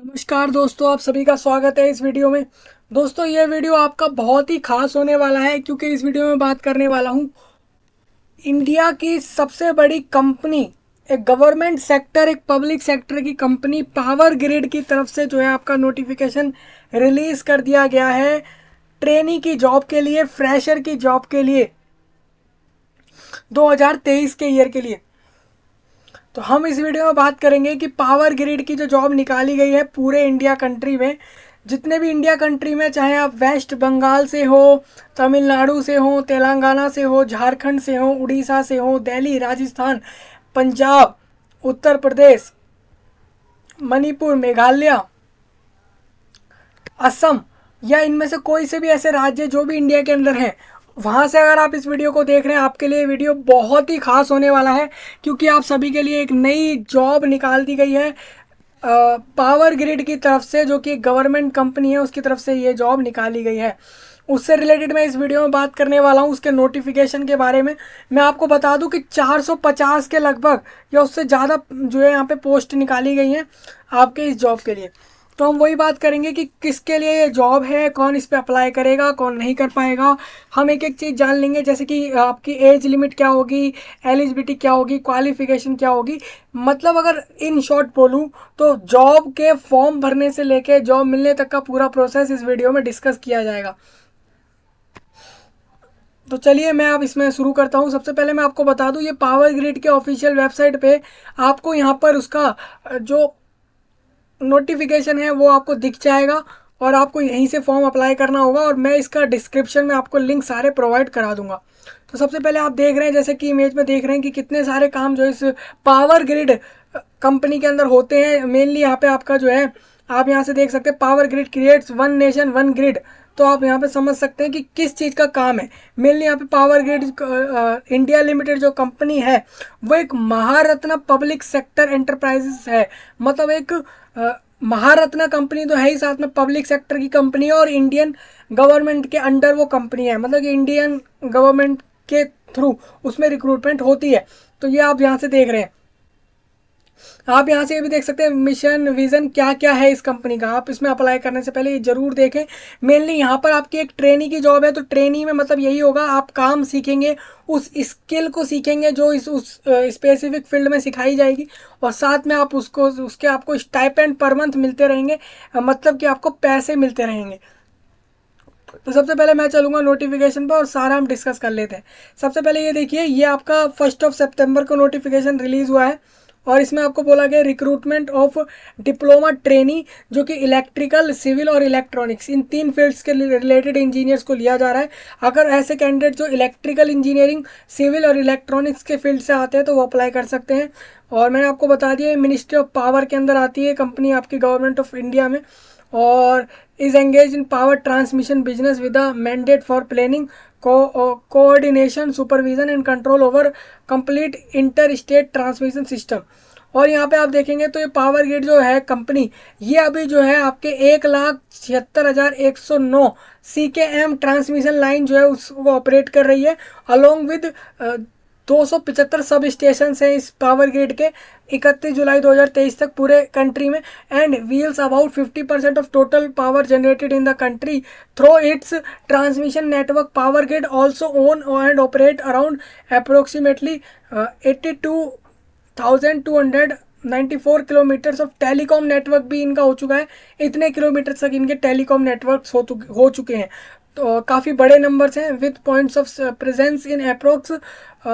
नमस्कार दोस्तों, आप सभी का स्वागत है इस वीडियो में। दोस्तों, ये वीडियो आपका बहुत ही खास होने वाला है क्योंकि इस वीडियो में बात करने वाला हूँ इंडिया की सबसे बड़ी कंपनी, एक गवर्नमेंट सेक्टर, एक पब्लिक सेक्टर की कंपनी पावर ग्रिड की तरफ से जो है आपका नोटिफिकेशन रिलीज कर दिया गया है ट्रेनी की जॉब के लिए, फ्रेशर की जॉब के लिए, 2023 के ईयर के लिए। तो हम इस वीडियो में बात करेंगे कि पावर ग्रिड की जो जॉब निकाली गई है पूरे इंडिया कंट्री में, जितने भी इंडिया कंट्री में, चाहे आप वेस्ट बंगाल से हो, तमिलनाडु से हो, तेलंगाना से हो, झारखंड से हो, उड़ीसा से हो, दिल्ली, राजस्थान, पंजाब, उत्तर प्रदेश, मणिपुर, मेघालय, असम, या इनमें से कोई से भी ऐसे राज्य जो भी इंडिया के अंदर हैं, वहाँ से अगर आप इस वीडियो को देख रहे हैं, आपके लिए वीडियो बहुत ही खास होने वाला है क्योंकि आप सभी के लिए एक नई जॉब निकाल दी गई है पावर ग्रिड की तरफ से, जो कि गवर्नमेंट कंपनी है, उसकी तरफ से ये जॉब निकाली गई है। उससे रिलेटेड मैं इस वीडियो में बात करने वाला हूँ, उसके नोटिफिकेशन के बारे में। मैं आपको बता दूं कि 450 के लगभग या उससे ज़्यादा जो है यहाँ पे पोस्ट निकाली गई हैं आपके इस जॉब के लिए। तो हम वही बात करेंगे कि किसके लिए ये जॉब है, कौन इस पर अप्लाई करेगा, कौन नहीं कर पाएगा। हम एक एक चीज़ जान लेंगे, जैसे कि आपकी एज लिमिट क्या होगी, एलिजिबिलिटी क्या होगी, क्वालिफिकेशन क्या होगी। मतलब अगर इन शॉर्ट बोलूँ तो जॉब के फॉर्म भरने से लेके जॉब मिलने तक का पूरा प्रोसेस इस वीडियो में डिस्कस किया जाएगा। तो चलिए मैं अब इसमें शुरू करता हूँ। सबसे पहले मैं आपको बता दूँ, ये पावर ग्रिड के ऑफिशियल वेबसाइट पे आपको यहाँ पर उसका जो नोटिफिकेशन है वो आपको दिख जाएगा और आपको यहीं से फॉर्म अप्लाई करना होगा, और मैं इसका डिस्क्रिप्शन में आपको लिंक सारे प्रोवाइड करा दूंगा। तो सबसे पहले आप देख रहे हैं, जैसे कि इमेज में देख रहे हैं कि कितने सारे काम जो इस पावर ग्रिड कंपनी के अंदर होते हैं। मेनली यहाँ पे आपका जो है, आप यहाँ से देख सकते हैं, power grid creates one nation one grid. तो आप यहाँ पे समझ सकते हैं कि किस चीज़ का काम है। मेनली यहाँ पे पावर ग्रिड इंडिया लिमिटेड जो कंपनी है वो एक महारत्न पब्लिक सेक्टर एंटरप्राइजेस है। मतलब एक महारत्न कंपनी तो है ही, साथ में पब्लिक सेक्टर की कंपनी है और इंडियन गवर्नमेंट के अंडर वो कंपनी है। मतलब कि इंडियन गवर्नमेंट के थ्रू उसमें रिक्रूटमेंट होती है। तो ये आप यहाँ से देख रहे हैं। आप यहाँ से ये भी देख सकते हैं मिशन विजन क्या क्या है इस कंपनी का। आप इसमें अप्लाई करने से पहले ये जरूर देखें। मेनली यहाँ पर आपकी एक ट्रेनी की जॉब है, तो ट्रेनी में मतलब यही होगा, आप काम सीखेंगे, उस स्किल को सीखेंगे जो इस उस स्पेसिफिक फील्ड में सिखाई जाएगी, और साथ में आप उसको उसके आपको स्टाइपेंड पर मंथ मिलते रहेंगे। मतलब कि आपको पैसे मिलते रहेंगे। तो सबसे पहले मैं चलूंगा नोटिफिकेशन पर और सारा हम डिस्कस कर लेते हैं। सबसे पहले ये देखिए, ये आपका 1 सितंबर को नोटिफिकेशन रिलीज हुआ है और इसमें आपको बोला गया रिक्रूटमेंट ऑफ डिप्लोमा ट्रेनी, जो कि इलेक्ट्रिकल, सिविल और इलेक्ट्रॉनिक्स, इन तीन फील्ड्स के रिलेटेड इंजीनियर्स को लिया जा रहा है। अगर ऐसे कैंडिडेट जो इलेक्ट्रिकल इंजीनियरिंग, सिविल और इलेक्ट्रॉनिक्स के फील्ड से आते हैं तो वो अप्लाई कर सकते हैं। और मैंने आपको बता दिया, मिनिस्ट्री ऑफ पावर के अंदर आती है कंपनी आपकी, गवर्नमेंट ऑफ इंडिया में, और is engage in power transmission business with a mandate for planning, coordination, supervision and control over complete inter state transmission system. और यहाँ पे आप देखेंगे तो ये पावर ग्रिड जो है कंपनी, ये अभी जो है आपके 1,76,109 CKM ट्रांसमिशन लाइन जो है उसको ऑपरेट कर रही है, अलोंग विद 275 सब स्टेशन है इस पावर ग्रिड के 31 जुलाई 2023 तक पूरे कंट्री में। And wheels about 50% of total power generated in the country through it's transmission network. Power grid also own and operate around approximately 82,294 kilometres of telecom network भी इनका हो चुका है। इतने किलोमीटर तक इनके टेलीकॉम नेटवर्क्स हो चुके हैं। तो काफ़ी बड़े नंबर्स हैं with points of presence in approx.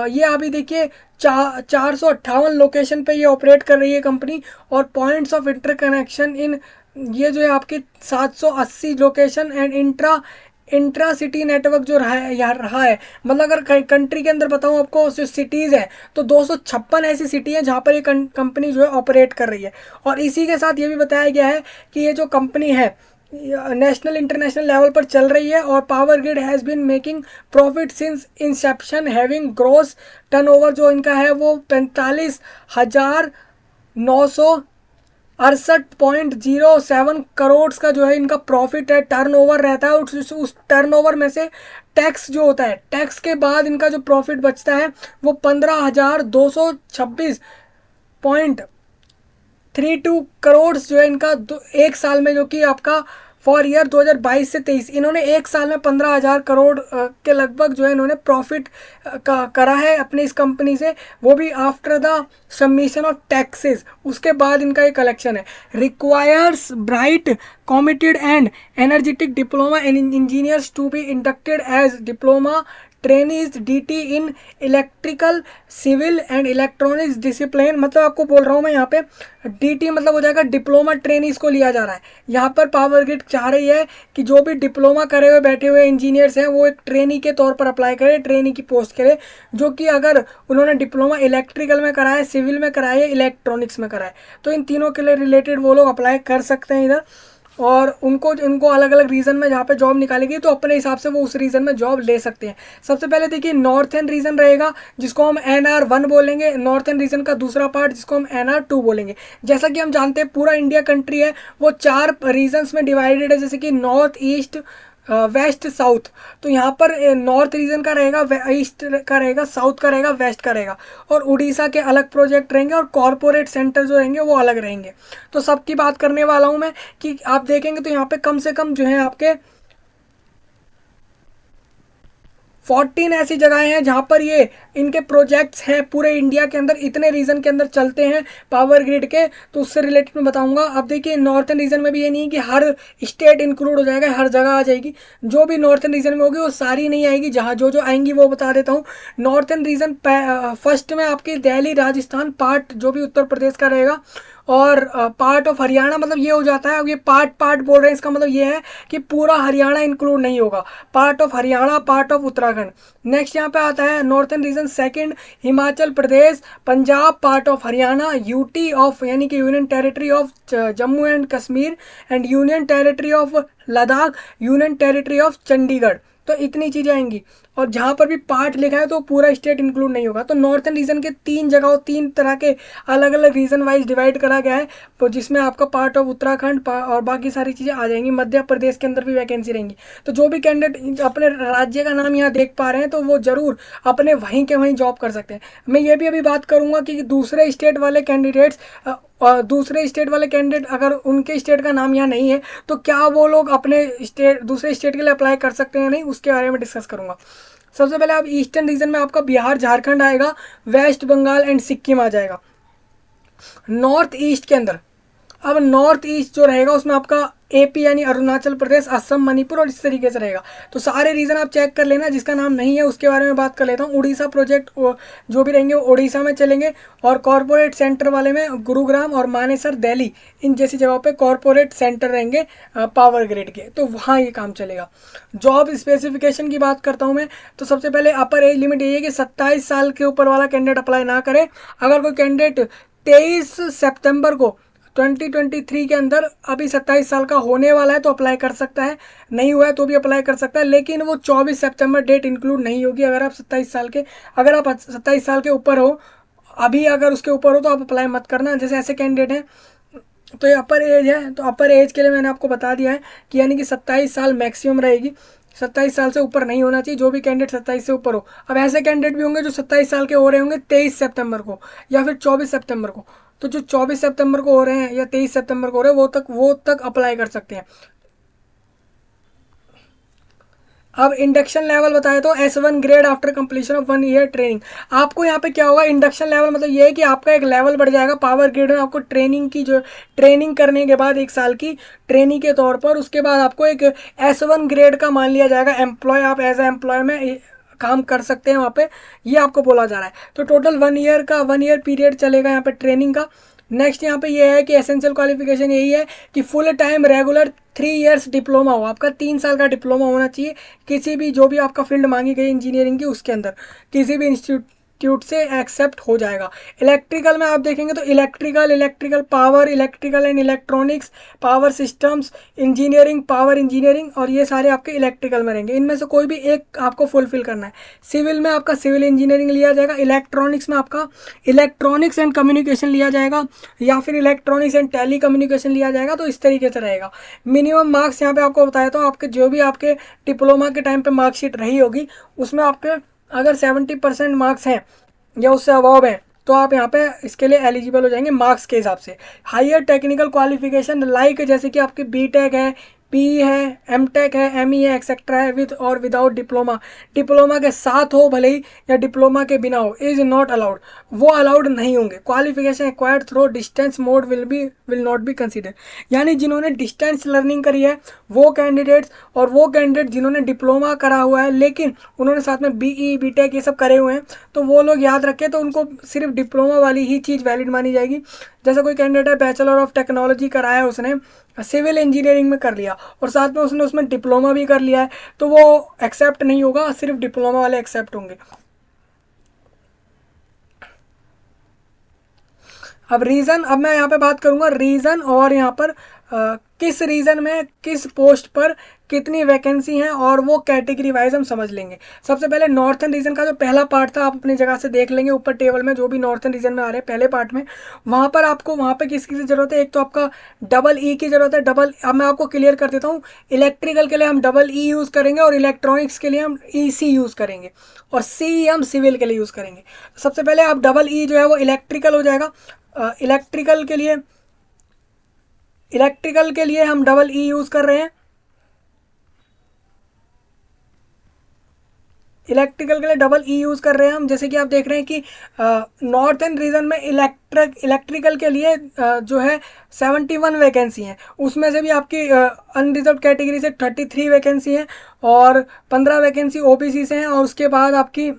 ये अभी देखिए 458 लोकेशन पे ये ऑपरेट कर रही है कंपनी, और पॉइंट्स ऑफ इंटरकनेक्शन इन, ये जो है आपके 780 location and intra city network जो रहा है। मतलब अगर कंट्री के अंदर बताऊं आपको जो सिटीज़ हैं, तो 256 ऐसी सिटी हैं जहां पर ये कंपनी जो है ऑपरेट कर रही है। और इसी के साथ ये भी बताया गया है कि ये जो कंपनी है नेशनल इंटरनेशनल लेवल पर चल रही है, और power grid has been making profit since inception, having gross turnover जो इनका है वो 45,968.07 करोड़ का जो है इनका प्रॉफिट है, टर्नओवर रहता है। उस टर्नओवर में से टैक्स जो होता है, टैक्स के बाद इनका जो प्रॉफिट बचता है वो 15,226.13 3 करोड़ जो है इनका एक साल में, जो कि आपका फॉर ईयर 2022 से 23 इन्होंने एक साल में 15,000 करोड़ के लगभग जो है इन्होंने प्रॉफिट करा है अपने इस कंपनी से, वो भी after the submission of taxes. उसके बाद इनका ये कलेक्शन है। Requires bright committed and energetic diploma in engineers to be inducted as diploma trainees DT in electrical civil and electronics discipline. मतलब आपको बोल रहा हूँ मैं यहाँ पे डीटी मतलब हो जाएगा डिप्लोमा ट्रेनीज को लिया जा रहा है। यहाँ पर पावर ग्रिड चाह रही है कि जो भी डिप्लोमा करे हुए बैठे हुए इंजीनियर्स हैं वो एक ट्रेनी के तौर पर अप्लाई करें, ट्रेनी की पोस्ट करे, जो कि अगर उन्होंने डिप्लोमा इलेक्ट्रिकल में करा है, सिविल में करा है, इलेक्ट्रॉनिक्स में करा है, तो इन तीनों के लिए रिलेटेड वो लोग अप्लाई कर सकते हैं इधर। और उनको अलग अलग रीजन में जहाँ पे जॉब निकालेगी तो अपने हिसाब से वो उस रीजन में जॉब ले सकते हैं। सबसे पहले देखिए नॉर्थर्न रीजन रहेगा जिसको हम NR1 बोलेंगे, नॉर्थर्न रीजन का दूसरा पार्ट जिसको हम NR2 बोलेंगे। जैसा कि हम जानते हैं पूरा इंडिया कंट्री है वो 4 रीजन्स में डिवाइडेड है, जैसे कि नॉर्थ, ईस्ट, वेस्ट, साउथ। तो यहाँ पर नॉर्थ रीजन का रहेगा, ईस्ट का रहेगा, साउथ का रहेगा, वेस्ट का रहेगा, और उड़ीसा के अलग प्रोजेक्ट रहेंगे और कॉरपोरेट सेंटर जो रहेंगे वो अलग रहेंगे। तो सबकी बात करने वाला हूँ मैं कि आप देखेंगे तो यहाँ पे कम से कम जो है आपके 14 ऐसी जगहें हैं जहाँ पर ये इनके प्रोजेक्ट्स हैं पूरे इंडिया के अंदर, इतने रीजन के अंदर चलते हैं पावर ग्रिड के। तो उससे रिलेटेड मैं बताऊंगा। अब देखिए नॉर्थर्न रीजन में भी ये नहीं है कि हर स्टेट इंक्लूड हो जाएगा, हर जगह आ जाएगी। जो भी नॉर्थर्न रीजन में होगी वो सारी नहीं आएगी, जहाँ जो आएंगी वो बता देता हूँ। नॉर्थर्न रीजन फर्स्ट में आपकी दिल्ली, राजस्थान, पार्ट जो भी उत्तर प्रदेश का रहेगा, और पार्ट ऑफ हरियाणा। मतलब ये हो जाता है, अब ये पार्ट बोल रहे हैं, इसका मतलब ये है कि पूरा हरियाणा इंक्लूड नहीं होगा। Part of Haryana, part of Uttarakhand. Next यहाँ पे आता है northern region second, Himachal Pradesh, Punjab, part of Haryana, UT of यानी कि union territory of Jammu and Kashmir, and union territory of Ladakh, union territory of Chandigarh. तो इतनी चीज़ें आएंगी। और जहाँ पर भी पार्ट लिखा है तो पूरा स्टेट इंक्लूड नहीं होगा। तो नॉर्थर्न रीजन के 3 जगहों, 3 तरह के अलग अलग रीजन वाइज डिवाइड करा गया है, तो जिसमें आपका पार्ट ऑफ उत्तराखंड और बाकी सारी चीज़ें आ जाएंगी। मध्य प्रदेश के अंदर भी वैकेंसी रहेंगी। तो जो भी कैंडिडेट अपने राज्य का नाम यहाँ देख पा रहे हैं तो वो जरूर अपने वहीं के वहीं जॉब कर सकते हैं। मैं ये भी अभी बात करूँगा कि दूसरे स्टेट वाले कैंडिडेट्स और दूसरे स्टेट वाले कैंडिडेट अगर उनके स्टेट का नाम यहाँ नहीं है तो क्या वो लोग अपने स्टेट दूसरे स्टेट के लिए अप्लाई कर सकते हैं नहीं, उसके बारे में डिस्कस करूँगा। सबसे पहले आप ईस्टर्न रीजन में आपका बिहार, झारखंड आएगा, वेस्ट बंगाल एंड सिक्किम आ जाएगा। नॉर्थ ईस्ट के अंदर, अब नॉर्थ ईस्ट जो रहेगा उसमें आपका AP यानी अरुणाचल प्रदेश, असम, मणिपुर और इस तरीके से रहेगा। तो सारे रीजन आप चेक कर लेना। जिसका नाम नहीं है उसके बारे में बात कर लेता हूँ। उड़ीसा प्रोजेक्ट जो भी रहेंगे वो उड़ीसा में चलेंगे, और कॉरपोरेट सेंटर वाले में गुरुग्राम और मानेसर, दिल्ली, इन जैसी जगहों पे कॉरपोरेट सेंटर रहेंगे पावर ग्रिड के, तो वहाँ ये काम चलेगा। जॉब स्पेसिफिकेशन की बात करता हूँ मैं, तो सबसे पहले अपर एज लिमिट यही है कि 27 साल के ऊपर वाला कैंडिडेट अप्लाई ना करे। अगर कोई कैंडिडेट 23 सितंबर को 2023 के अंदर अभी 27 साल का होने वाला है तो अप्लाई कर सकता है, नहीं हुआ है तो भी अप्लाई कर सकता है, लेकिन वो 24 सितंबर डेट इंक्लूड नहीं होगी। अगर आप 27 साल के अगर आप 27 साल के ऊपर हो, अभी अगर उसके ऊपर हो तो आप अप्लाई मत करना। जैसे ऐसे कैंडिडेट हैं तो ये अपर एज है, तो अपर एज के लिए मैंने आपको बता दिया है कि यानी कि 27 साल मैक्सिमम रहेगी, 27 साल से ऊपर नहीं होना चाहिए जो भी कैंडिडेट 27 से ऊपर हो। अब ऐसे कैंडिडेट भी होंगे जो 27 साल के हो रहे होंगे 23 सितंबर को या फिर 24 सितंबर को, तो जो 24 सितंबर को हो रहे हैं या 23 सितंबर को हो रहे हैं वो तक अप्लाई कर सकते हैं। अब इंडक्शन लेवल बताए तो S1 grade after completion of 1 ear training. आपको यहाँ पे क्या होगा, इंडक्शन लेवल मतलब ये है कि आपका एक लेवल बढ़ जाएगा पावर ग्रिड में। आपको ट्रेनिंग की जो ट्रेनिंग करने के बाद 1 साल की ट्रेनिंग के तौर पर, उसके बाद आपको एक S1 ग्रेड का मान लिया जाएगा एम्प्लॉय। आप एज ए एम्प्लॉय में काम कर सकते हैं वहाँ पे, ये आपको बोला जा रहा है। तो टोटल 1 ईयर पीरियड चलेगा यहाँ पे ट्रेनिंग का। नेक्स्ट यहाँ पे ये है कि एसेंशियल क्वालिफिकेशन यही है कि full time regular 3 years diploma हो, आपका 3 साल का डिप्लोमा होना चाहिए किसी भी जो भी आपका फील्ड मांगी गई इंजीनियरिंग की उसके अंदर, किसी भी इंस्टीट्यूट से एक्सेप्ट हो जाएगा। इलेक्ट्रिकल में आप देखेंगे तो electrical power, electrical and electronics, power systems engineering, power engineering, और ये सारे आपके इलेक्ट्रिकल में रहेंगे। इनमें से कोई भी एक आपको फुलफिल करना है। सिविल में आपका सिविल इंजीनियरिंग लिया जाएगा, इलेक्ट्रॉनिक्स में आपका इलेक्ट्रॉनिक्स एंड कम्युनिकेशन लिया जाएगा, या फिर इलेक्ट्रॉनिक्स एंड टेली कम्युनिकेशन लिया जाएगा। तो इस तरीके से रहेगा। मिनिमम मार्क्स यहाँ पे आपको बताया तो आपके जो भी आपके डिप्लोमा के टाइम पे मार्कशीट रही होगी उसमें आपके अगर 70% मार्क्स हैं या उससे अबव हैं तो आप यहाँ पे इसके लिए एलिजिबल हो जाएंगे मार्क्स के हिसाब से। हायर टेक्निकल क्वालिफिकेशन लाइक जैसे कि आपकी बीटेक है, पी है, एमटेक है, एमई है, एक्सेट्रा है, विद और विदाउट डिप्लोमा, डिप्लोमा के साथ हो भले ही या डिप्लोमा के बिना हो, इज नॉट अलाउड, वो अलाउड नहीं होंगे। Qualification acquired through distance mode will not be consider, यानी जिन्होंने डिस्टेंस लर्निंग करी है वो कैंडिडेट्स, और वो कैंडिडेट जिन्होंने डिप्लोमा करा हुआ है लेकिन उन्होंने साथ में बीई बीटेक ये सब करे हुए हैं, तो वो लोग याद रखें, तो उनको सिर्फ डिप्लोमा वाली ही चीज़ वैलिड मानी जाएगी। जैसे कोई कैंडिडेट है बैचलर ऑफ टेक्नोलॉजी कराया है उसने, सिविल इंजीनियरिंग में कर लिया और साथ में उसने उसमें डिप्लोमा भी कर लिया है, तो वो एक्सेप्ट नहीं होगा, सिर्फ डिप्लोमा वाले एक्सेप्ट होंगे। अब रीज़न, अब मैं यहाँ पे बात करूँगा रीज़न, और यहाँ पर किस रीज़न में किस पोस्ट पर कितनी वैकेंसी हैं और वो कैटेगरी वाइज हम समझ लेंगे। सबसे पहले नॉर्थन रीजन का जो पहला पार्ट था आप अपनी जगह से देख लेंगे ऊपर टेबल में, जो भी नॉर्थन रीजन में आ रहे हैं पहले पार्ट में, वहाँ पर आपको वहाँ पे किसकी ज़रूरत है, एक तो आपका डबल ई की ज़रूरत है। डबल, अब मैं आपको क्लियर कर देता हूँ, इलेक्ट्रिकल के लिए हम डबल ई यूज़ करेंगे और इलेक्ट्रॉनिक्स के लिए हम ई सी यूज़ करेंगे, और सी हम सिविल के लिए यूज़ करेंगे। सबसे पहले आप डबल ई जो है वो इलेक्ट्रिकल हो जाएगा। इलेक्ट्रिकल के लिए हम डबल ई यूज़ कर रहे हैं। इलेक्ट्रिकल के लिए डबल ई यूज़ कर रहे हैं हम, जैसे कि आप देख रहे हैं कि नॉर्थन रीजन में इलेक्ट्रिकल के लिए जो है 71 वैकेंसी हैं, उसमें से भी आपकी अनरिजर्व कैटेगरी से 33 वैकेंसी हैं और 15 वैकेंसी ओबीसी से हैं, और उसके बाद आपकी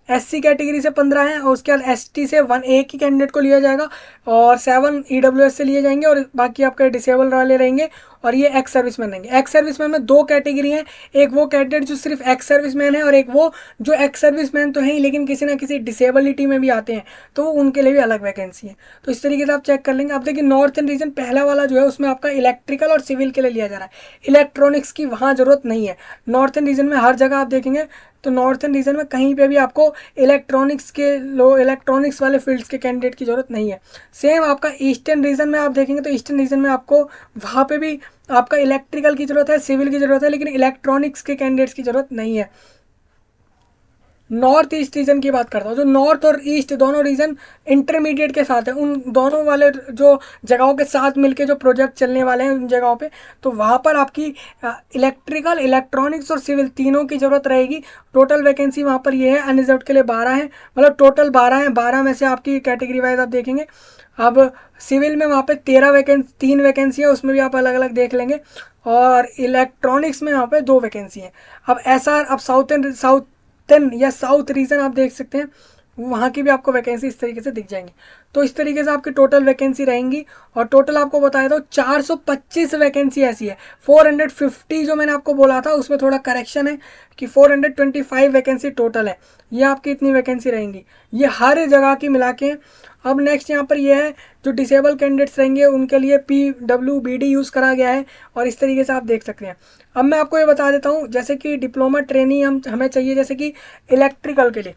एससी कैटेगरी से 15 हैं, और उसके बाद एसटी से एक ही कैंडिडेट को लिया जाएगा और 7 ईडब्ल्यूएस से लिए जाएंगे, और बाकी आपके डिसेबल वाले रहेंगे, और ये एक्स सर्विसमैन रहेंगे। एक्स सर्विसमैन में दो कैटेगरी हैं, एक वो कैंडिडेट जो सिर्फ एक्स सर्विसमैन है, और एक वो जो एक्स सर्विसमैन तो है ही लेकिन किसी ना किसी डिसेबिलिटी में भी आते हैं, तो उनके लिए भी अलग वैकेंसी है। तो इस तरीके से आप चेक कर लेंगे। अब देखिए नॉर्थन रीजन पहला वाला जो है उसमें आपका इलेक्ट्रिकल और सिविल के लिए लिया जा रहा है, इलेक्ट्रॉनिक्स की वहाँ ज़रूरत नहीं है। नॉर्थन रीजन में हर जगह आप देखेंगे तो नॉर्थन रीजन में कहीं पे भी आपको इलेक्ट्रॉनिक्स वाले फील्ड्स के कैंडिडेट की ज़रूरत नहीं है। सेम आपका ईस्टर्न रीजन में आप देखेंगे तो ईस्टर्न रीजन में आपको वहाँ पे भी आपका इलेक्ट्रिकल की ज़रूरत है, सिविल की ज़रूरत है, लेकिन इलेक्ट्रॉनिक्स के कैंडिडेट्स की ज़रूरत नहीं है। नॉर्थ ईस्ट रीजन की बात करता हूँ, जो नॉर्थ और ईस्ट दोनों रीजन इंटरमीडिएट के साथ है, उन दोनों वाले जो जगहों के साथ मिलके जो प्रोजेक्ट चलने वाले हैं उन जगहों पे, तो वहाँ पर आपकी इलेक्ट्रिकल, इलेक्ट्रॉनिक्स और सिविल तीनों की ज़रूरत रहेगी। टोटल वैकेंसी वहाँ पर ये है, अनरिजर्व के लिए 12 है, मतलब टोटल 12 है, 12 में से आपकी कैटेगरी वाइज आप देखेंगे। अब सिविल में वहाँ पे 3 वैकेंसी है, उसमें भी आप अलग अलग देख लेंगे, और इलेक्ट्रॉनिक्स में वहाँ पे 2 वैकेंसी है। अब एसआर, अब साउथर्न या साउथ रीजन आप देख सकते हैं, वहाँ की भी आपको वैकेंसी इस तरीके से दिख जाएंगी। तो इस तरीके से आपकी टोटल वैकेंसी रहेंगी, और टोटल आपको बताया था 425 वैकेंसी ऐसी है। 450 जो मैंने आपको बोला था उसमें थोड़ा करेक्शन है कि 425 वैकेंसी टोटल है, ये आपकी इतनी वैकेंसी रहेंगी, ये हर जगह की मिला के। अब नेक्स्ट यहाँ पर ये है जो डिसेबल कैंडिडेट्स रहेंगे उनके लिए PWBD यूज़ करा गया है, और इस तरीके से आप देख सकते हैं। अब मैं आपको ये बता देता हूँ, जैसे कि डिप्लोमा ट्रेनिंग हमें चाहिए, जैसे कि इलेक्ट्रिकल के लिए,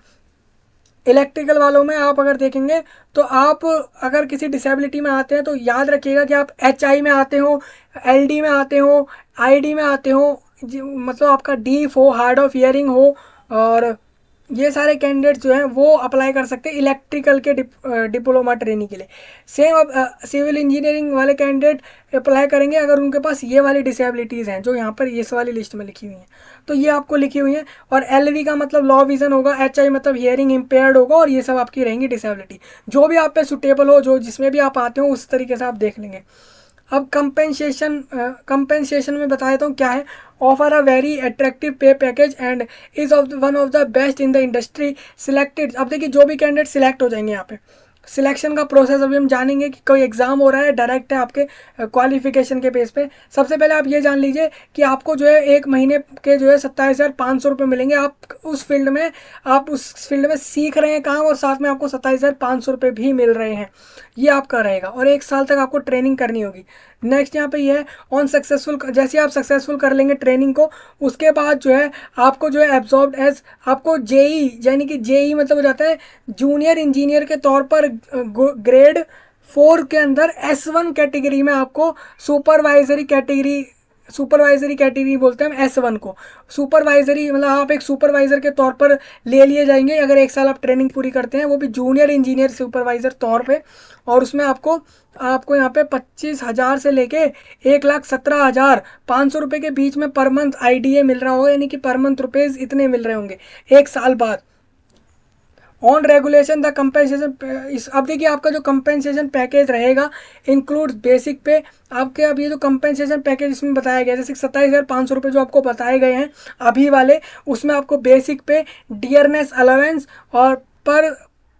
इलेक्ट्रिकल वालों में आप अगर देखेंगे तो आप अगर किसी डिसेबिलिटी में आते हैं तो याद रखिएगा कि आप HI में आते हो, LD में आते हो, ID में आते हो, मतलब आपका डीफ हो, हार्ड ऑफ हियरिंग हो, और ये सारे कैंडिडेट्स जो हैं वो अप्लाई कर सकते हैं इलेक्ट्रिकल के डिप्लोमा ट्रेनिंग के लिए। सेम अब सिविल इंजीनियरिंग वाले कैंडिडेट अप्लाई करेंगे अगर उनके पास ये वाली डिसेबिलिटीज़ हैं जो यहाँ पर इस वाली लिस्ट में लिखी हुई हैं, तो ये आपको लिखी हुई हैं। और LV का मतलब लॉ विजन होगा, HI मतलब हियरिंग इम्पेयर्ड होगा, और ये सब आपकी रहेंगी डिसेबिलिटी। जो भी आप पे सुटेबल हो, जो जिसमें भी आप आते हो उस तरीके से आप देख लेंगे। अब कंपेंसेशन में बता देता हूँ क्या है। ऑफर अ वेरी अट्रैक्टिव पे package and is one of the best in the industry selected. अब देखिए जो भी कैंडिडेट सिलेक्ट हो जाएंगे, यहाँ पे सिलेक्शन का प्रोसेस अभी हम जानेंगे कि कोई एग्ज़ाम हो रहा है, डायरेक्ट है आपके क्वालिफिकेशन के बेस पे। सबसे पहले आप ये जान लीजिए कि आपको जो है 1 महीने के जो है 27,500 रुपये मिलेंगे। आप उस फील्ड में सीख रहे हैं काम, और साथ में आपको 27,500 रुपये भी मिल रहे हैं, ये आपका रहेगा, और 1 साल तक आपको ट्रेनिंग करनी होगी। नेक्स्ट यहाँ पे ये है ऑन सक्सेसफुल, जैसे आप सक्सेसफुल कर लेंगे ट्रेनिंग को, उसके बाद जो है आपको जो है एब्जॉर्ब एज आपको JE, यानी कि JE मतलब हो जाता है जूनियर इंजीनियर के तौर पर ग्रेड 4 के अंदर S1 कैटेगरी में आपको सुपरवाइजरी कैटेगरी सुपरवाइजरी कैटेगरी बोलते हैं हम S1 को। सुपरवाइजरी मतलब आप एक सुपरवाइजर के तौर पर ले लिए जाएंगे अगर 1 साल आप ट्रेनिंग पूरी करते हैं, वो भी जूनियर इंजीनियर सुपरवाइजर तौर पे। और उसमें आपको आपको यहाँ पे 25,000 से लेके 1,17,500 रुपये के बीच में पर मंथ IDA मिल रहा होगा, यानी कि पर मंथ रुपीज़ इतने मिल रहे होंगे 1 साल बाद। ऑन रेगुलेशन द कंपेंसेशन इस अब देखिए आपका जो कंपेंसेशन पैकेज रहेगा इंक्लूड बेसिक पे आपके, अब ये जो कंपेंसेशन पैकेज इसमें बताया गया जैसे 27,500 रुपये जो आपको बताए गए हैं अभी वाले, उसमें आपको बेसिक पे डियरनेस अलावेंस और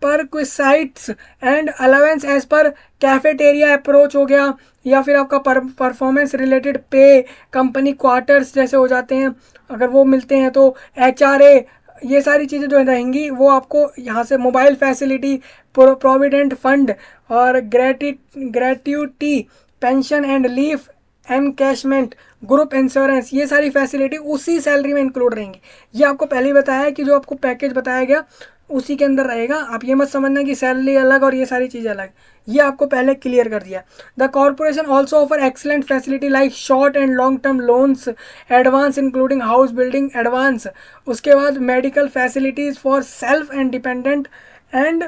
perquisites and allowance as per cafeteria approach हो गया, या फिर आपका performance related pay, company quarters जैसे हो जाते हैं अगर वो मिलते हैं तो HRA, ये सारी चीज़ें जो रहेंगी वो आपको यहाँ से मोबाइल फैसिलिटी, प्रोविडेंट फंड और gratuity, pension and leave encashment, group insurance, ये सारी फैसिलिटी उसी सैलरी में इंक्लूड रहेंगी। ये आपको पहले ही बताया है कि जो आपको पैकेज बताया गया उसी के अंदर रहेगा। आप ये मत समझना कि सैलरी अलग और ये सारी चीज़ें अलग, ये आपको पहले क्लियर कर दिया। The corporation also offer excellent facility like short and long term loans advance including house building advance, उसके बाद medical facilities for self and dependent and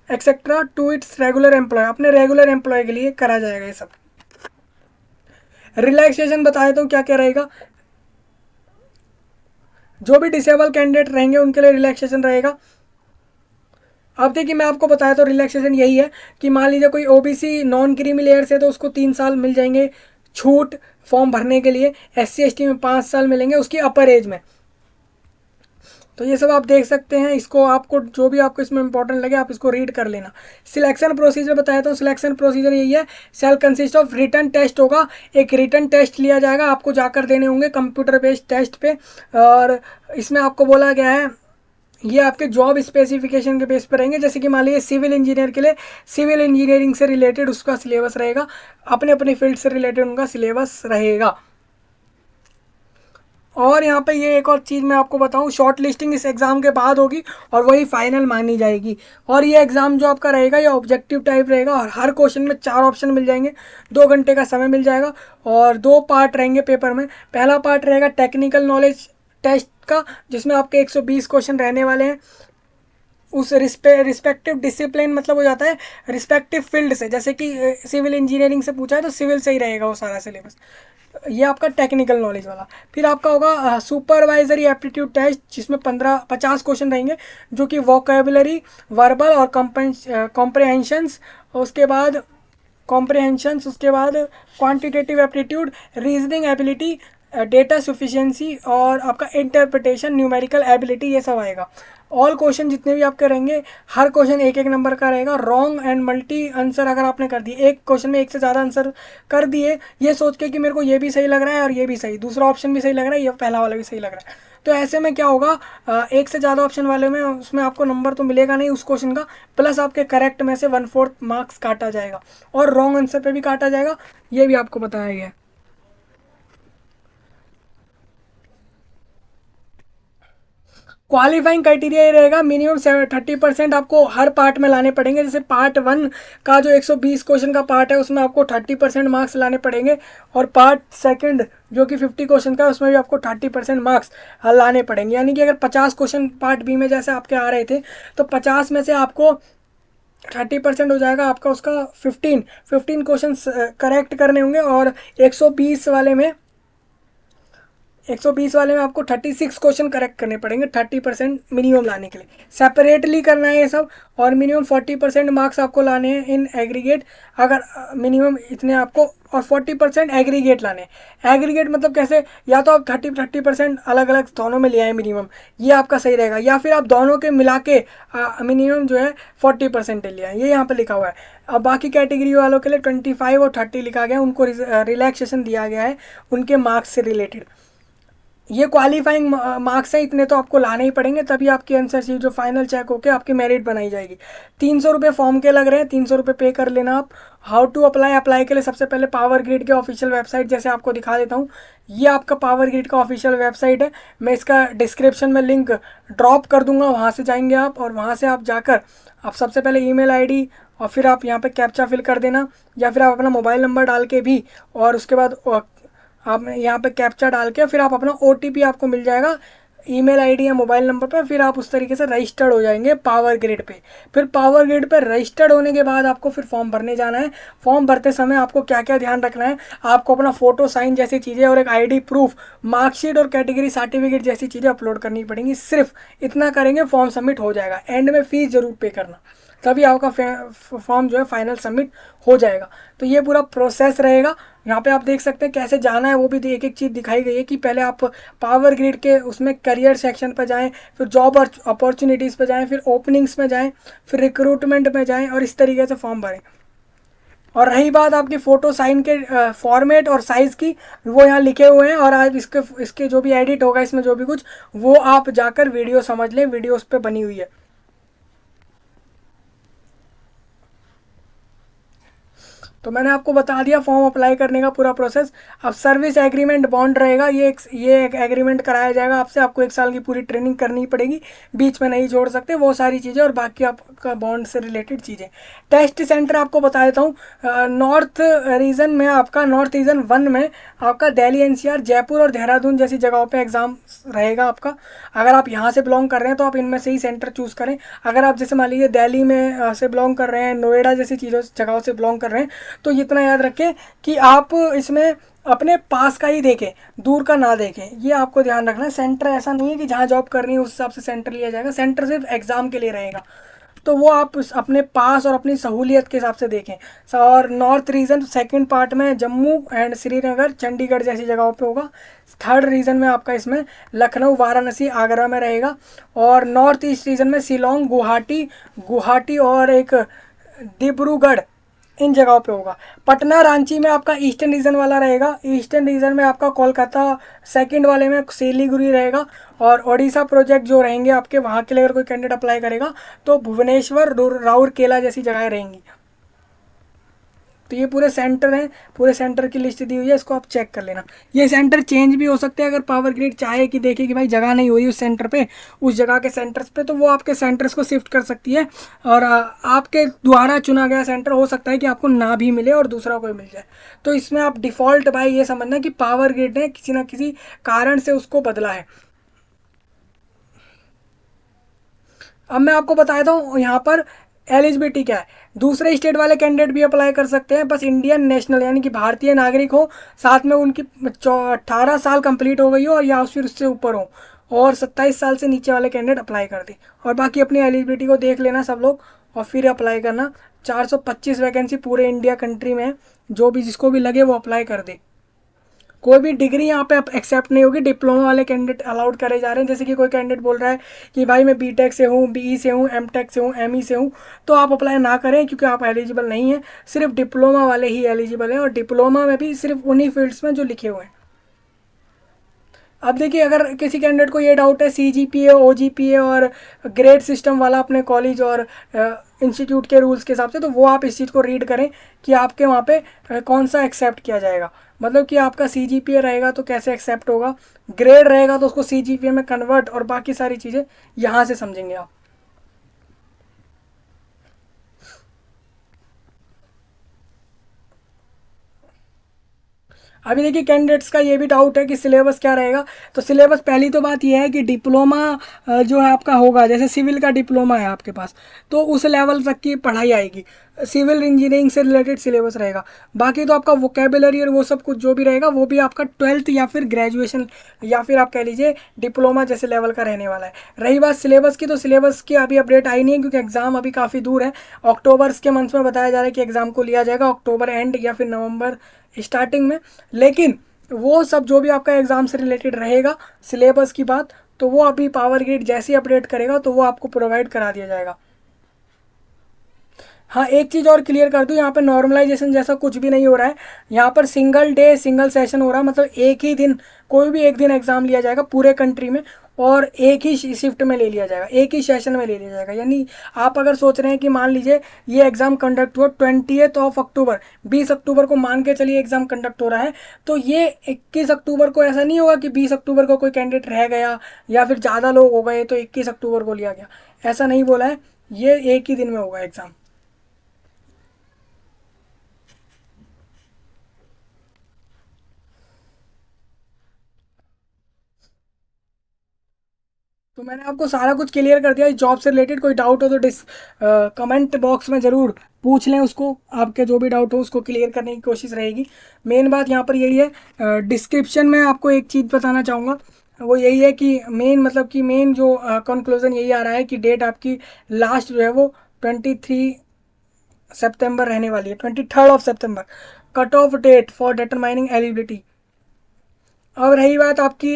etcetera to its regular employ, अपने रेगुलर एम्प्लॉय के लिए करा जाएगा ये सब। Relaxation बता देता हूँ क्या क्या रहेगा। जो भी डिसेबल कैंडिडेट रहेंगे उनके लिए रिलैक्सेशन रहेगा। अब देखिए मैं आपको बताया तो रिलैक्सेशन यही है कि मान लीजिए कोई OBC नॉन क्रीमी लेयर से तो उसको 3 साल मिल जाएंगे छूट फॉर्म भरने के लिए, SC ST में 5 साल मिलेंगे उसकी अपर एज में। तो ये सब आप देख सकते हैं, इसको आपको जो भी आपको इसमें इंपॉर्टेंट लगे आप इसको रीड कर लेना। सिलेक्शन प्रोसीजर बताया तो सिलेक्शन प्रोसीजर यही है, shall consist of written test होगा, एक रिटन टेस्ट लिया जाएगा, आपको जाकर देने होंगे कंप्यूटर बेस्ड टेस्ट पे, और इसमें आपको बोला गया है ये आपके जॉब स्पेसिफिकेशन के बेस पर रहेंगे। जैसे कि मान लीजिए सिविल इंजीनियर के लिए सिविल इंजीनियरिंग से रिलेटेड उसका सिलेबस रहेगा, अपने अपनी फील्ड से रिलेटेड उनका सिलेबस रहेगा। और यहाँ पे ये एक और चीज़ मैं आपको बताऊँ, शॉर्ट लिस्टिंग इस एग्ज़ाम के बाद होगी और वही फाइनल मानी जाएगी। और ये एग्ज़ाम जो आपका रहेगा ये ऑब्जेक्टिव टाइप रहेगा और हर क्वेश्चन में 4 ऑप्शन मिल जाएंगे, 2 घंटे का समय मिल जाएगा और 2 पार्ट रहेंगे पेपर में। पहला पार्ट रहेगा टेक्निकल नॉलेज टेस्ट का, जिसमें आपके 120 क्वेश्चन रहने वाले हैं। उस रिस्पेक्टिव डिसिप्लिन मतलब हो जाता है रिस्पेक्टिव फील्ड से, जैसे कि सिविल इंजीनियरिंग से पूछा है तो सिविल से ही रहेगा वो सारा सिलेबस, ये आपका टेक्निकल नॉलेज वाला। फिर आपका होगा सुपरवाइजरी एप्टीट्यूड टेस्ट, जिसमें 50 क्वेश्चन रहेंगे जो कि वोकेबुलरी, वर्बल और कॉम्प्रहेंशंस, उसके बाद quantitative aptitude, reasoning ability, data sufficiency और आपका इंटरप्रिटेशन, न्यूमेरिकल एबिलिटी, ये सब आएगा। ऑल क्वेश्चन जितने भी आपके रहेंगे हर क्वेश्चन 1-1 नंबर का रहेगा। रॉन्ग एंड मल्टी आंसर अगर आपने कर दिए, एक क्वेश्चन में 1 से ज़्यादा आंसर कर दिए ये सोच के कि मेरे को ये भी सही लग रहा है और ये भी सही, दूसरा ऑप्शन भी सही लग रहा है, ये पहला वाला भी सही लग रहा है, तो ऐसे में क्या होगा, 1 से ज़्यादा ऑप्शन वाले में उसमें आपको नंबर तो मिलेगा नहीं उस क्वेश्चन का, प्लस आपके करेक्ट में से 1/4 मार्क्स काटा जाएगा और रॉन्ग आंसर पे भी काटा जाएगा, ये भी आपको बताया गया है। क्वालिफाइंग क्राइटेरिया ये रहेगा, मिनिमम 30% आपको हर पार्ट में लाने पड़ेंगे। जैसे पार्ट 1 का जो 120 क्वेश्चन का पार्ट है उसमें आपको 30% मार्क्स लाने पड़ेंगे, और पार्ट 2 जो कि 50 क्वेश्चन का है उसमें भी आपको 30% मार्क्स लाने पड़ेंगे। यानी कि अगर 50 क्वेश्चन पार्ट बी में जैसे आपके आ रहे थे तो 50 में से आपको 30% हो जाएगा आपका, उसका 15 क्वेश्चन करेक्ट करने होंगे, और 120 वाले में आपको 36 क्वेश्चन करेक्ट करने पड़ेंगे 30% मिनिमम लाने के लिए। सेपरेटली करना है ये सब, और मिनिमम 40% मार्क्स आपको लाने हैं इन एग्रीगेट, अगर मिनिमम इतने आपको, और 40% एग्रीगेट लाने हैं। एग्रीगेट मतलब कैसे, या तो आप 30% अलग अलग दोनों में ले आए मिनिमम, ये आपका सही रहेगा, या फिर आप दोनों के मिला के मिनिमम जो है 40% ले आए, ये यहाँ पर लिखा हुआ है। अब बाकी कैटेगरी वालों के लिए 25 और 30 लिखा गया, उनको रिलैक्सेशन दिया गया है उनके मार्क्स से रिलेटेड। ये क्वालिफाइंग मार्क्स हैं, इतने तो आपको लाने ही पड़ेंगे, तभी आपकी आंसर शीट जो फाइनल चेक होकर आपकी मेरिट बनाई जाएगी। 300 रुपये फॉर्म के लग रहे हैं, 300 रुपये पे कर लेना आप। हाउ टू अप्लाई के लिए सबसे पहले पावर ग्रिड के ऑफिशियल वेबसाइट जैसे आपको दिखा देता हूँ, ये आपका पावर ग्रिड का ऑफिशियल वेबसाइट है, मैं इसका डिस्क्रिप्शन में लिंक ड्रॉप कर दूंगा, वहाँ से जाएंगे आप, और वहाँ से आप जाकर आप सबसे पहले ईमेल आईडी और फिर आप यहाँ पे कैप्चा फिल कर देना, या फिर आप अपना मोबाइल नंबर डाल के भी, और उसके बाद आप यहाँ पे कैप्चा डाल के फिर आप अपना OTP आपको मिल जाएगा ईमेल आईडी या मोबाइल नंबर पे, फिर आप उस तरीके से रजिस्टर्ड हो जाएंगे पावर ग्रिड पे। फिर पावर ग्रिड पे रजिस्टर्ड होने के बाद आपको फिर फॉर्म भरने जाना है। फॉर्म भरते समय आपको क्या क्या ध्यान रखना है, आपको अपना फोटो साइन जैसी चीज़ें और एक ID प्रूफ, मार्कशीट और कैटेगरी सर्टिफिकेट जैसी चीज़ें अपलोड करनी पड़ेंगी। सिर्फ इतना करेंगे फॉर्म सबमिट हो जाएगा। एंड में फीस जरूर पे करना, तभी आपका फॉर्म जो है फाइनल सबमिट हो जाएगा। तो ये पूरा प्रोसेस रहेगा। यहाँ पे आप देख सकते हैं कैसे जाना है, वो भी एक एक चीज़ दिखाई गई है कि पहले आप पावर ग्रिड के उसमें करियर सेक्शन पर जाएं, फिर जॉब अपॉर्चुनिटीज़ पर जाएं, फिर ओपनिंग्स में जाएं, फिर रिक्रूटमेंट में जाएं और इस तरीके से फॉर्म भरें। और रही बात आपकी फ़ोटो साइन के फॉर्मेट और साइज़ की, वो यहाँ लिखे हुए हैं। और आप इसके जो भी एडिट होगा इसमें जो भी कुछ, वो आप जाकर वीडियो समझ लें, वीडियो उस पर बनी हुई है। तो मैंने आपको बता दिया फॉर्म अप्लाई करने का पूरा प्रोसेस। अब सर्विस एग्रीमेंट बॉन्ड रहेगा, ये एक एग्रीमेंट कराया जाएगा आपसे। आपको 1 साल की पूरी ट्रेनिंग करनी पड़ेगी, बीच में नहीं छोड़ सकते, वो सारी चीज़ें और बाकी आपका बॉन्ड से रिलेटेड चीज़ें। टेस्ट सेंटर आपको बता देता हूँ, नॉर्थ रीजन में आपका, नॉर्थ रीजन 1 में आपका दिल्ली NCR, जयपुर और देहरादून जैसी जगहों पे एग्ज़ाम रहेगा आपका। अगर आप यहाँ से बिलोंग कर रहे हैं तो आप इनमें से ही सेंटर चूज़ करें। अगर आप जैसे मान लीजिए दिल्ली में से बिलोंग कर रहे हैं, नोएडा जैसी चीज़ों जगहों से बिलोंग कर रहे हैं, तो इतना याद रखें कि आप इसमें अपने पास का ही देखें, दूर का ना देखें। ये आपको ध्यान रखना है। सेंटर ऐसा नहीं है कि जहाँ जॉब करनी है उस हिसाब से सेंटर लिया जाएगा, सेंटर सिर्फ एग्ज़ाम के लिए रहेगा। तो वो आप अपने पास और अपनी सहूलियत के हिसाब से देखें। और नॉर्थ रीजन सेकंड पार्ट में जम्मू एंड श्रीनगर, चंडीगढ़ जैसी जगहों पे होगा। थर्ड रीजन में आपका इसमें लखनऊ, वाराणसी, आगरा में रहेगा। और नॉर्थ ईस्ट रीजन में शिलोंग, गुवाहाटी और एक डिब्रूगढ़, इन जगहों पे होगा। पटना, रांची में आपका ईस्टर्न रीजन वाला रहेगा। ईस्टर्न रीजन में आपका कोलकाता, सेकंड वाले में सिलीगुड़ी रहेगा। और ओडिशा प्रोजेक्ट जो रहेंगे आपके, वहाँ के लिए अगर कोई कैंडिडेट अप्लाई करेगा तो भुवनेश्वर, राउरकेला जैसी जगहें रहेंगी। तो ये पूरे सेंटर हैं, पूरे सेंटर की लिस्ट दी हुई है, इसको आप चेक कर लेना। ये सेंटर चेंज भी हो सकते हैं, अगर पावर ग्रिड चाहे कि देखे कि भाई जगह नहीं हो रही उस सेंटर पे, उस जगह के सेंटर्स पे, तो वो आपके सेंटर्स को शिफ्ट कर सकती है। और आपके द्वारा चुना गया सेंटर हो सकता है कि आपको ना भी मिले और दूसरा कोई मिल जाए। तो इसमें आप डिफ़ॉल्ट भाई ये समझना कि पावर ग्रिड ने किसी ना किसी कारण से उसको बदला है। अब मैं आपको बता देता हूँ यहाँ पर एलिजिबिलिटी क्या है। दूसरे स्टेट वाले कैंडिडेट भी अप्लाई कर सकते हैं, बस इंडियन नेशनल यानी कि भारतीय नागरिक हो, साथ में उनकी 18 साल कंप्लीट हो गई हो और या फिर उससे ऊपर हो, और 27 साल से नीचे वाले कैंडिडेट अप्लाई कर दें। और बाकी अपनी एलिजिबिलिटी को देख लेना सब लोग और फिर अप्लाई करना। 425 वैकेंसी पूरे इंडिया कंट्री में है, जो भी जिसको भी लगे वो अप्लाई कर दे। कोई भी डिग्री यहाँ पे एक्सेप्ट नहीं होगी, डिप्लोमा वाले कैंडिडेट अलाउड करे जा रहे हैं। जैसे कि कोई कैंडिडेट बोल रहा है कि भाई मैं बीटेक से हूँ, बीई से हूँ, एमटेक से हूँ, एमई से हूँ, तो आप अप्लाई ना करें क्योंकि आप एलिजिबल नहीं हैं। सिर्फ डिप्लोमा वाले ही एलिजिबल हैं, और डिप्लोमा में भी सिर्फ उन्हीं फील्ड्स में जो लिखे हुए हैं। अब देखिए, अगर किसी कैंडिडेट को ये डाउट है CGPA, OGPA और ग्रेड सिस्टम वाला अपने कॉलेज और इंस्टीट्यूट के रूल्स के हिसाब से, तो वो आप इस चीज़ को रीड करें कि आपके वहाँ पे कौन सा एक्सेप्ट किया जाएगा। मतलब कि आपका CGPA रहेगा तो कैसे एक्सेप्ट होगा, ग्रेड रहेगा तो उसको CGPA में कन्वर्ट, और बाकी सारी चीज़ें यहाँ से समझेंगे आप। अभी देखिए, कैंडिडेट्स का ये भी डाउट है कि सिलेबस क्या रहेगा। तो सिलेबस, पहली तो बात ये है कि डिप्लोमा जो है आपका होगा, जैसे सिविल का डिप्लोमा है आपके पास, तो उस लेवल तक की पढ़ाई आएगी। सिविल इंजीनियरिंग से रिलेटेड सिलेबस रहेगा। बाकी तो आपका वोकेबलरी और वो सब कुछ जो भी रहेगा वो भी आपका 12th या फिर ग्रेजुएशन या फिर आप कह लीजिए डिप्लोमा जैसे लेवल का रहने वाला है। रही बात सिलेबस की, तो सिलेबस की अभी अपडेट आई नहीं है क्योंकि एग्ज़ाम अभी काफ़ी दूर है। अक्टूबर के मंथ में बताया जा रहा है कि एग्ज़ाम को लिया जाएगा, अक्टूबर एंड या फिर नवंबर स्टार्टिंग में। लेकिन वो सब जो भी आपका एग्ज़ाम से रिलेटेड रहेगा, सिलेबस की बात, तो वो अभी पावर ग्रिड जैसे ही अपडेट करेगा तो वो आपको प्रोवाइड करा दिया जाएगा। हाँ, एक चीज़ और क्लियर कर दूँ, यहाँ पर नॉर्मलाइजेशन जैसा कुछ भी नहीं हो रहा है। यहाँ पर सिंगल डे सिंगल सेशन हो रहा है, मतलब एक ही दिन, कोई भी एक दिन एग्ज़ाम लिया जाएगा पूरे कंट्री में, और एक ही शिफ्ट में ले लिया जाएगा, एक ही सेशन में ले लिया जाएगा। यानी आप अगर सोच रहे हैं कि मान लीजिए ये एग्ज़ाम कंडक्ट हुआ 20 अक्टूबर, 20 अक्टूबर को मान के चलिए एग्ज़ाम कंडक्ट हो रहा है, तो ये 21 अक्टूबर को ऐसा नहीं होगा कि 20 अक्टूबर को कोई कैंडिडेट रह गया या फिर ज़्यादा लोग हो गए तो 21 अक्टूबर को लिया गया, ऐसा नहीं बोला है। ये एक ही दिन में होगा एग्ज़ाम। तो मैंने आपको सारा कुछ क्लियर कर दिया। इस जॉब से रिलेटेड कोई डाउट हो तो कमेंट बॉक्स में ज़रूर पूछ लें उसको, आपके जो भी डाउट हो उसको क्लियर करने की कोशिश रहेगी। मेन बात यहाँ पर यही है। डिस्क्रिप्शन में आपको एक चीज़ बताना चाहूँगा, वो यही है कि मेन जो कंक्लूजन यही आ रहा है कि डेट आपकी लास्ट जो है वो 23 सितंबर रहने वाली है, 23 सितंबर cut off date for determining eligibility. अब रही बात आपकी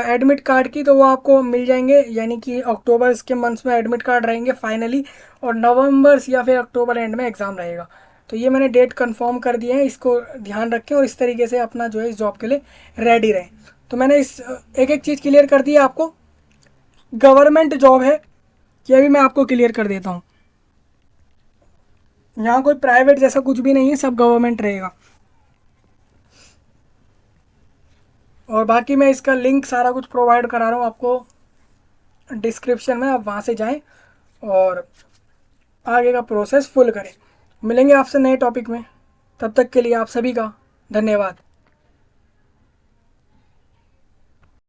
एडमिट कार्ड की, तो वो आपको मिल जाएंगे, यानी कि अक्टूबर के मंथ्स में एडमिट कार्ड रहेंगे फाइनली, और नवंबर या फिर अक्टूबर एंड में एग्ज़ाम रहेगा। तो ये मैंने डेट कंफर्म कर दिए हैं, इसको ध्यान रखें और इस तरीके से अपना जो है इस जॉब के लिए रेडी रहें। तो मैंने इस एक एक चीज़ क्लियर कर दी है आपको। गवर्नमेंट जॉब है, ये भी मैं आपको क्लियर कर देता हूँ। यहाँ कोई प्राइवेट जैसा कुछ भी नहीं है, सब गवर्नमेंट रहेगा। और बाकी मैं इसका लिंक सारा कुछ प्रोवाइड करा रहा हूँ आपको डिस्क्रिप्शन में, आप वहाँ से जाएं और आगे का प्रोसेस फुल करें। मिलेंगे आपसे नए टॉपिक में, तब तक के लिए आप सभी का धन्यवाद।